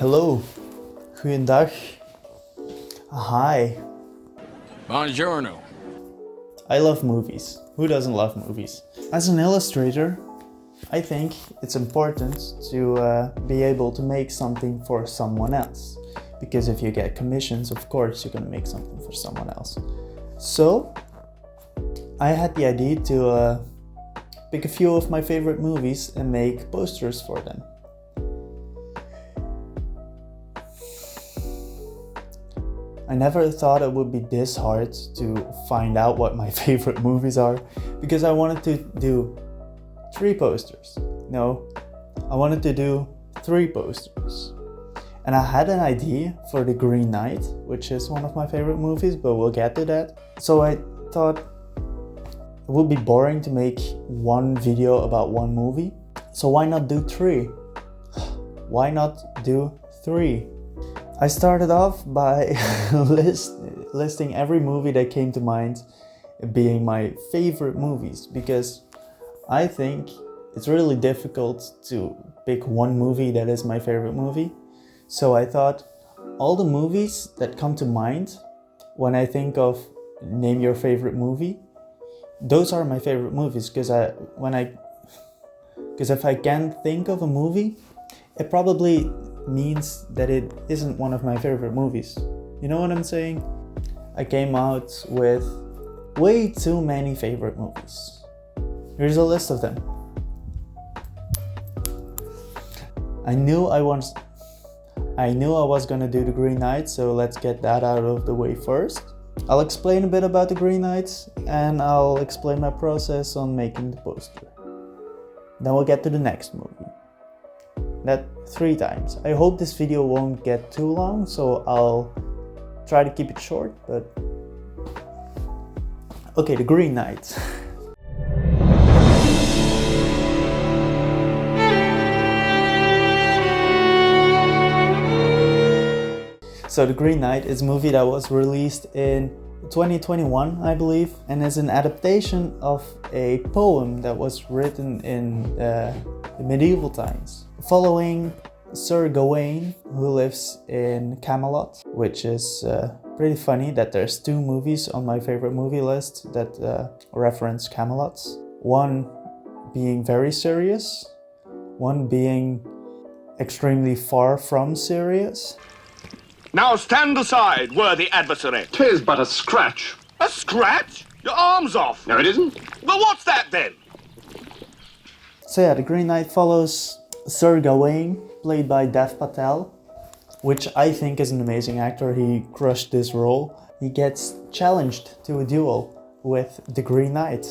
Hello, goeiedag, hi. Buongiorno. I love movies. Who doesn't love movies? As an illustrator, I think it's important to be able to make something for someone else. Because if you get commissions, of course you're gonna make something for someone else. So, I had the idea to pick a few of my favorite movies and make posters for them. I never thought it would be this hard to find out what my favorite movies are, because I wanted to do 3 posters. No, I wanted to do 3 posters. And I had an idea for The Green Knight, which is one of my favorite movies, but we'll get to that. So I thought it would be boring to make one video about one movie. So why not do 3? Why not do 3? I started off by listing every movie that came to mind being my favorite movies, because I think it's really difficult to pick one movie that is my favorite movie. So I thought all the movies that come to mind when I think of name your favorite movie, those are my favorite movies, because if I can't think of a movie, it probably means that it isn't one of my favorite movies. You know what I'm saying? I came out with way too many favorite movies. Here's a list of them. I knew I was gonna do The Green Knight, so let's get that out of the way first. I'll explain a bit about The Green Knight, and I'll explain my process on making the poster. Then we'll get to the next movie. That 3 times. I hope this video won't get too long, so I'll try to keep it short, but... Okay, The Green Knight. So The Green Knight is a movie that was released in 2021, I believe, and is an adaptation of a poem that was written in the medieval times, following Sir Gawain, who lives in Camelot, which is pretty funny that there's 2 movies on my favorite movie list that reference Camelot. One being very serious, one being extremely far from serious. Now stand aside, worthy adversary. 'Tis but a scratch. A scratch? Your arm's off. No, it isn't. Well, what's that then? So yeah, The Green Knight follows Sir Gawain, played by Dev Patel, which I think is an amazing actor. He crushed this role. He gets challenged to a duel with the Green Knight.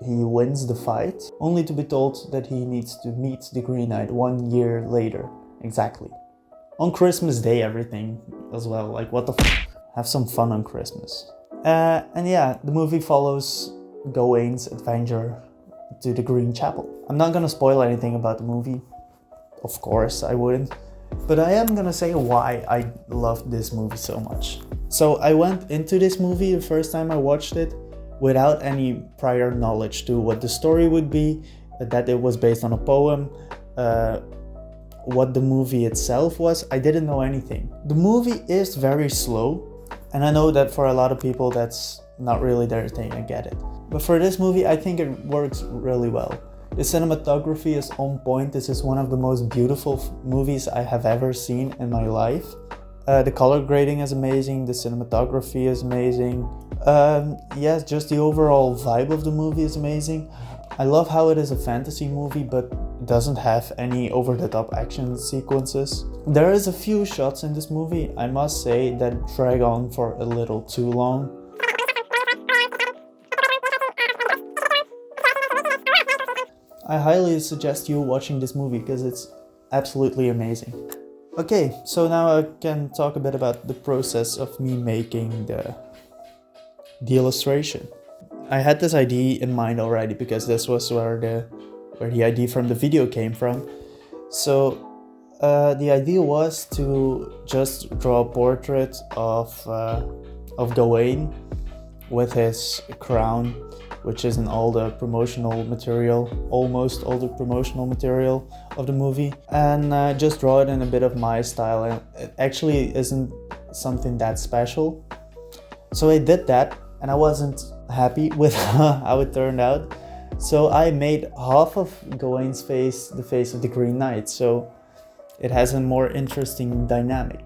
He wins the fight, only to be told that he needs to meet the Green Knight 1 year later, exactly. On Christmas Day, everything as well. Like, what the f***? Have some fun on Christmas. And yeah, the movie follows Gawain's adventure to the Green Chapel. I'm not gonna spoil anything about the movie. Of course, I wouldn't. But I am gonna say why I loved this movie so much. So I went into this movie the first time I watched it without any prior knowledge to what the story would be, that it was based on a poem, what the movie itself was. I didn't know anything. The movie is very slow, and I know that for a lot of people that's not really their thing, I get it. But for this movie, I think it works really well. The cinematography is on point. This is one of the most beautiful movies I have ever seen in my life. The color grading is amazing, the cinematography is amazing. Yes, just the overall vibe of the movie is amazing. I love how it is a fantasy movie, but doesn't have any over-the-top action sequences. There is a few shots in this movie, I must say, that drag on for a little too long. I highly suggest you watching this movie because it's absolutely amazing. Okay, so now I can talk a bit about the process of me making the illustration. I had this idea in mind already because this was where the idea from the video came from. So the idea was to just draw a portrait of Gawain with his crown which is in all the promotional material, almost all the promotional material of the movie, and just draw it in a bit of my style. And it actually isn't something that special. So I did that, and I wasn't happy with how it turned out. So I made half of Gawain's face the face of the Green Knight, so it has a more interesting dynamic.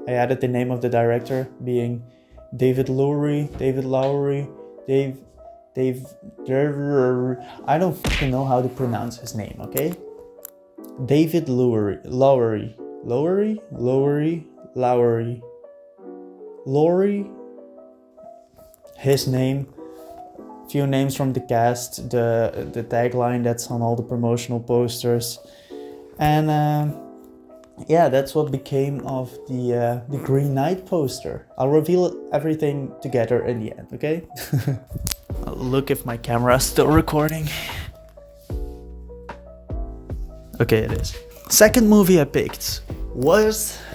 I added the name of the director being David Lowery. I don't fucking know how to pronounce his name, okay? David Lowery. His name. Few names from the cast, the tagline that's on all the promotional posters, and yeah, that's what became of the Green Knight poster. I'll reveal everything together in the end, okay? I'll look if my camera is still recording. Okay, it is. Second movie I picked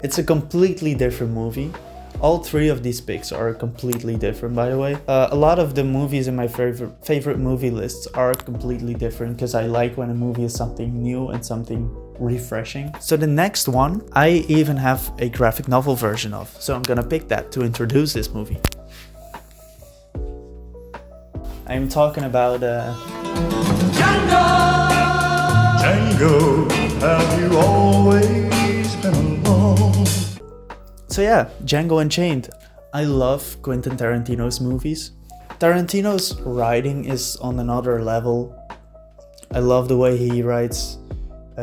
it's a completely different movie. All three of these picks are completely different, by the way. A lot of the movies in my favorite movie lists are completely different because I like when a movie is something new and something refreshing. So the next one, I even have a graphic novel version of. So I'm gonna pick that to introduce this movie. I'm talking about Django, have you always been alone? So yeah, Django Unchained. I love Quentin Tarantino's movies. Tarantino's writing is on another level. I love the way he writes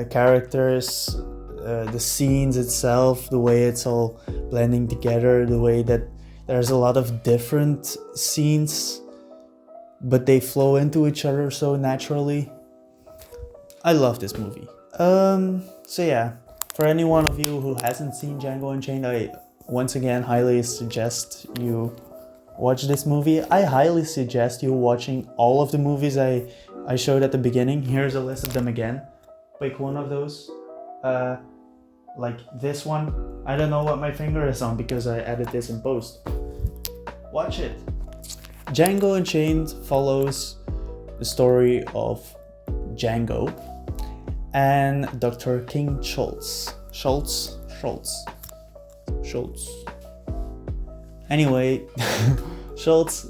characters, the scenes itself, the way it's all blending together, the way that there's a lot of different scenes, but they flow into each other so naturally. I love this movie. So yeah, for any one of you who hasn't seen Django Unchained, I once again highly suggest you watch this movie. I highly suggest you watching all of the movies I showed at the beginning. Here's a list of them again. Pick one of those. Like this one. I don't know what my finger is on because I added this in post. Watch it. Django Unchained follows the story of Django and Dr. King Schultz. Anyway, Schultz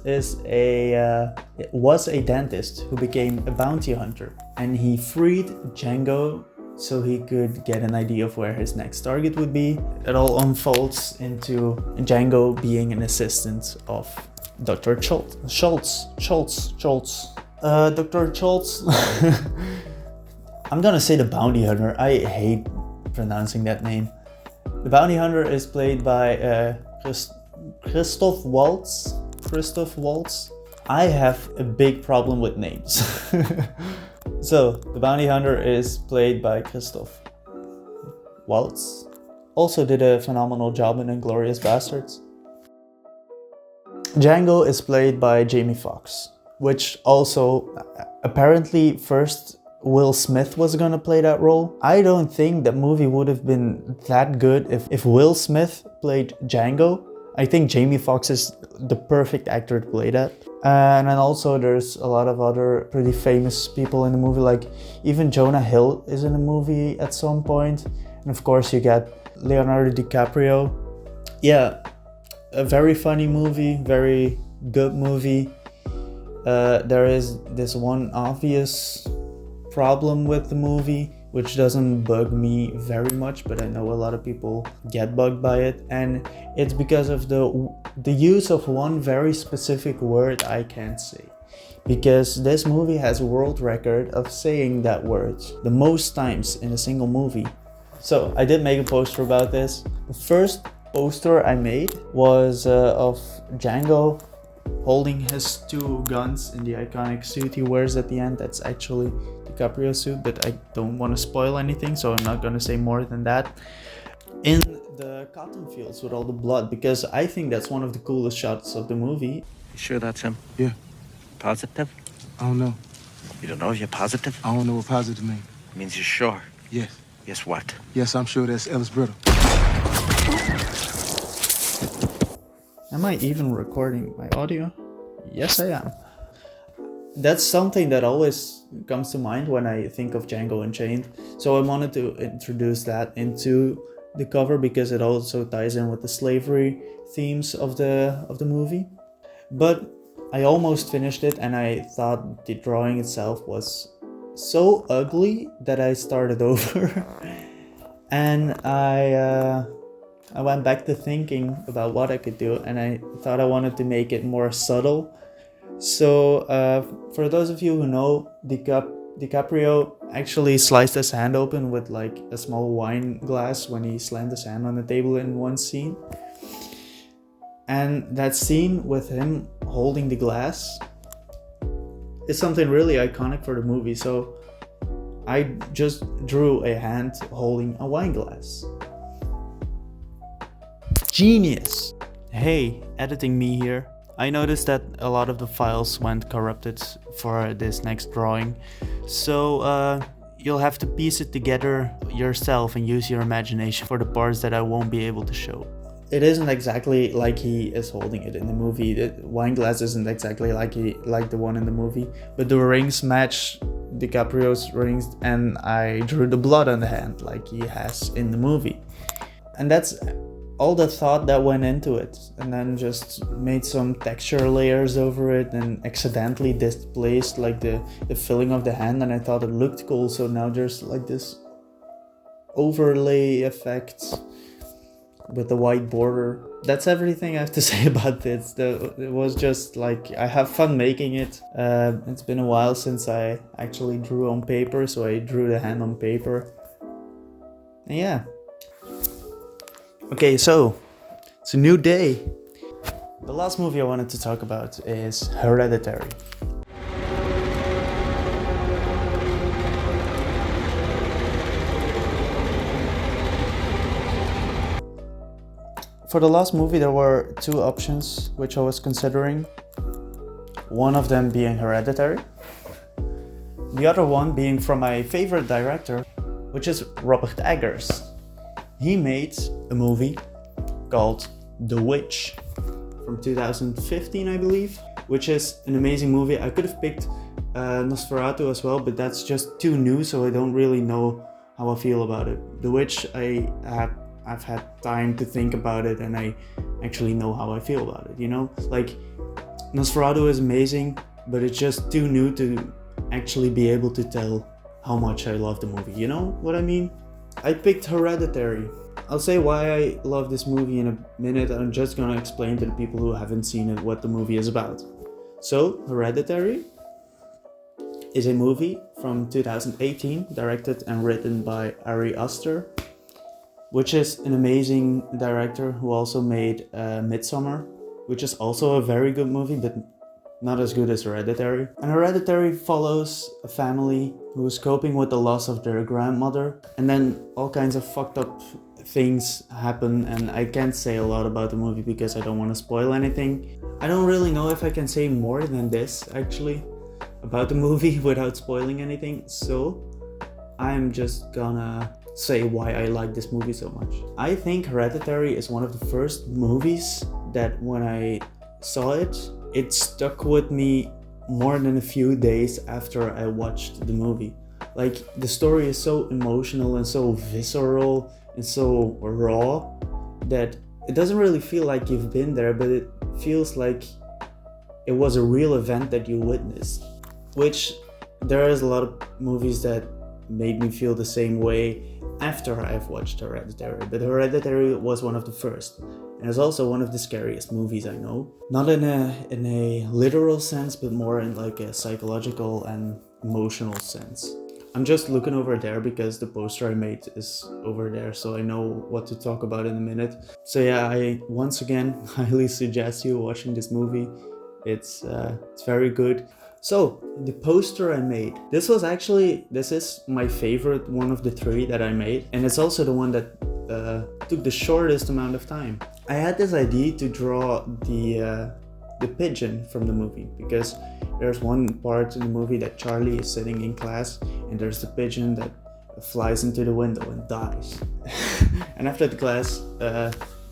was a dentist who became a bounty hunter, and he freed Django so he could get an idea of where his next target would be. It all unfolds into Django being an assistant of Dr. Schultz. Dr. Schultz. I'm gonna say the bounty hunter. I hate pronouncing that name. The bounty hunter is played by Christoph Waltz. I have a big problem with names. So, the bounty hunter is played by Christoph Waltz. Also did a phenomenal job in Inglourious Basterds. Django is played by Jamie Foxx, which also apparently first Will Smith was gonna play that role. I don't think that movie would have been that good if Will Smith played Django. I think Jamie Foxx is the perfect actor to play that. And then also there's a lot of other pretty famous people in the movie, like even Jonah Hill is in the movie at some point. And of course you get Leonardo DiCaprio. Yeah, a very funny movie, very good movie. There is this one obvious problem with the movie, which doesn't bug me very much, but I know a lot of people get bugged by it, and it's because of the use of one very specific word I can't say, because this movie has a world record of saying that word the most times in a single movie. So I did make a poster about this. The first poster I made was of Django holding his two guns in the iconic suit he wears at the end. That's actually DiCaprio suit, but I don't want to spoil anything, so I'm not going to say more than that. in the cotton fields with all the blood, because I think that's one of the coolest shots of the movie. You sure that's him? Yeah, Positive? I don't know. You don't know if you're positive? I don't know what positive means. It means you're sure. Yes. Yes, what? Yes, I'm sure that's Ellis Brittle. Am I even recording my audio? Yes, I am. That's something that always comes to mind when I think of Django Unchained. So I wanted to introduce that into the cover because it also ties in with the slavery themes of the movie. But I almost finished it and I thought the drawing itself was so ugly that I started over. And I went back to thinking about what I could do, and I thought I wanted to make it more subtle. So for those of you who know, DiCaprio actually sliced his hand open with like a small wine glass when he slammed his hand on the table in one scene. And that scene with him holding the glass is something really iconic for the movie. So I just drew a hand holding a wine glass. Genius! Hey, editing me here. I noticed that a lot of the files went corrupted for this next drawing. So you'll have to piece it together yourself and use your imagination for the parts that I won't be able to show. It isn't exactly like he is holding it in the movie. The wine glass isn't exactly like the one in the movie, but the rings match DiCaprio's rings, and I drew the blood on the hand like he has in the movie. And that's all the thought that went into it, and then just made some texture layers over it and accidentally displaced like the filling of the hand, and I thought it looked cool, so now there's like this overlay effect with the white border. That's everything I have to say about this. It was just like, I have fun making it. It's been a while since I actually drew on paper, so I drew the hand on paper. And yeah. Okay, so it's a new day. The last movie I wanted to talk about is Hereditary. For the last movie, there were two options which I was considering. One of them being Hereditary. The other one being from my favorite director, which is Robert Eggers. He made a movie called The Witch from 2015, I believe, which is an amazing movie. I could have picked Nosferatu as well, but that's just too new, so I don't really know how I feel about it. The Witch, I've had time to think about it, and I actually know how I feel about it, you know? Like, Nosferatu is amazing, but it's just too new to actually be able to tell how much I love the movie, you know what I mean? I picked Hereditary. I'll say why I love this movie in a minute. I'm just gonna explain to the people who haven't seen it what the movie is about. So, Hereditary is a movie from 2018, directed and written by Ari Aster, which is an amazing director who also made Midsommar, which is also a very good movie, but not as good as Hereditary. And Hereditary follows a family who is coping with the loss of their grandmother, and then all kinds of fucked up things happen, and I can't say a lot about the movie because I don't want to spoil anything. I don't really know if I can say more than this, actually, about the movie without spoiling anything, so I'm just gonna say why I like this movie so much. I think Hereditary is one of the first movies that when I saw it, it stuck with me more than a few days after I watched the movie. Like, the story is so emotional and so visceral and so raw that it doesn't really feel like you've been there, but it feels like it was a real event that you witnessed. Which, there is a lot of movies that made me feel the same way after I've watched Hereditary, but Hereditary was one of the first. And it's also one of the scariest movies I know. Not in a literal sense, but more in like a psychological and emotional sense. I'm just looking over there because the poster I made is over there, so I know what to talk about in a minute. So yeah, I once again highly suggest you watching this movie. It's very good. So, the poster I made. This is my favorite one of the three that I made, and it's also the one that took the shortest amount of time. I had this idea to draw the pigeon from the movie, because there's one part in the movie that Charlie is sitting in class and there's the pigeon that flies into the window and dies. And after the class,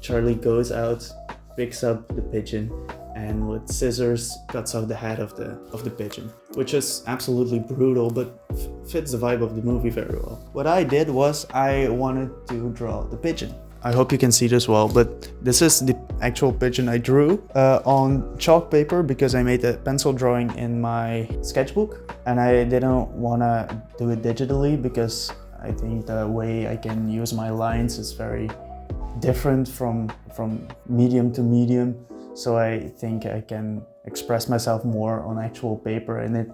Charlie goes out, picks up the pigeon, and with scissors cuts off the head of the pigeon, which is absolutely brutal, but fits the vibe of the movie very well. What I did was I wanted to draw the pigeon. I hope you can see this well, but this is the actual pigeon I drew on chalk paper, because I made a pencil drawing in my sketchbook and I didn't want to do it digitally, because I think the way I can use my lines is very different from medium to medium. So I think I can express myself more on actual paper, and it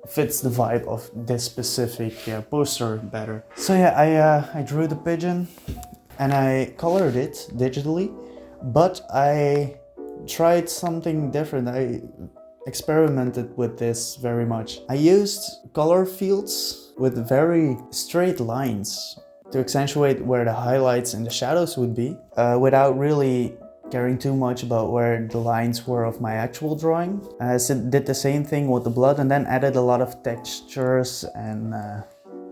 fits the vibe of this specific poster better. So yeah, I drew the pigeon and I colored it digitally, but I tried something different. I experimented with this very much. I used color fields with very straight lines to accentuate where the highlights and the shadows would be, without really caring too much about where the lines were of my actual drawing. I did the same thing with the blood, and then added a lot of textures and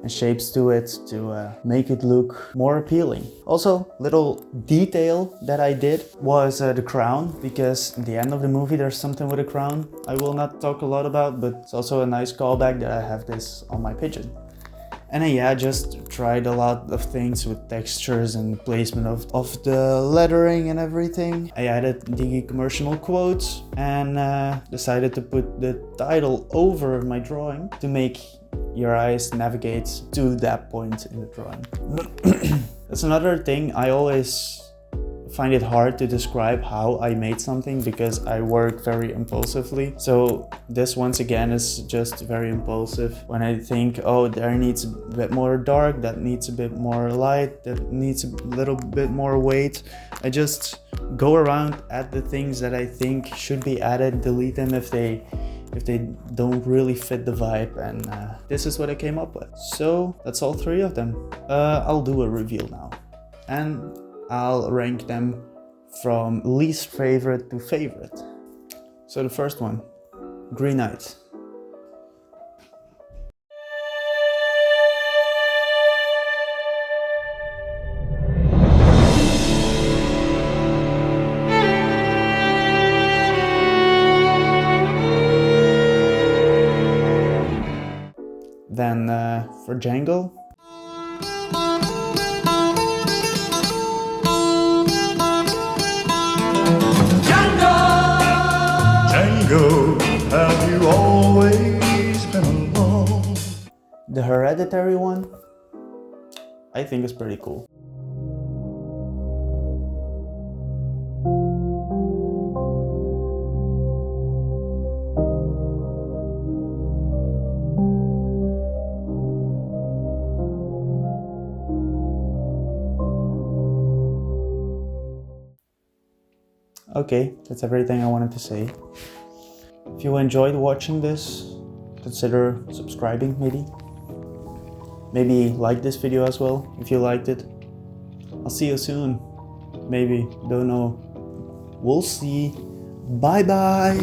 shapes to it to make it look more appealing. Also, little detail that I did was the crown, because at the end of the movie there's something with a crown I will not talk a lot about, but it's also a nice callback that I have this on my pigeon. And I just tried a lot of things with textures and placement of the lettering and everything. I added the commercial quotes and decided to put the title over my drawing to make your eyes navigate to that point in the drawing. That's another thing. I always find it hard to describe how I made something, because I work very impulsively. So this once again is just very impulsive. When I think, oh, there needs a bit more dark, that needs a bit more light, that needs a little bit more weight, I just go around at the things that I think should be added, delete them if they don't really fit the vibe, and this is what I came up with. So that's all 3 of them. I'll do a reveal now, and I'll rank them from least favorite to favorite. So the first one, Green Knight. Then for Django, Django, have you always been alone? the Hereditary one, I think is pretty cool. Okay, that's everything I wanted to say. If you enjoyed watching this, consider subscribing maybe. Maybe like this video as well, if you liked it. I'll see you soon. Maybe, don't know. We'll see. Bye bye!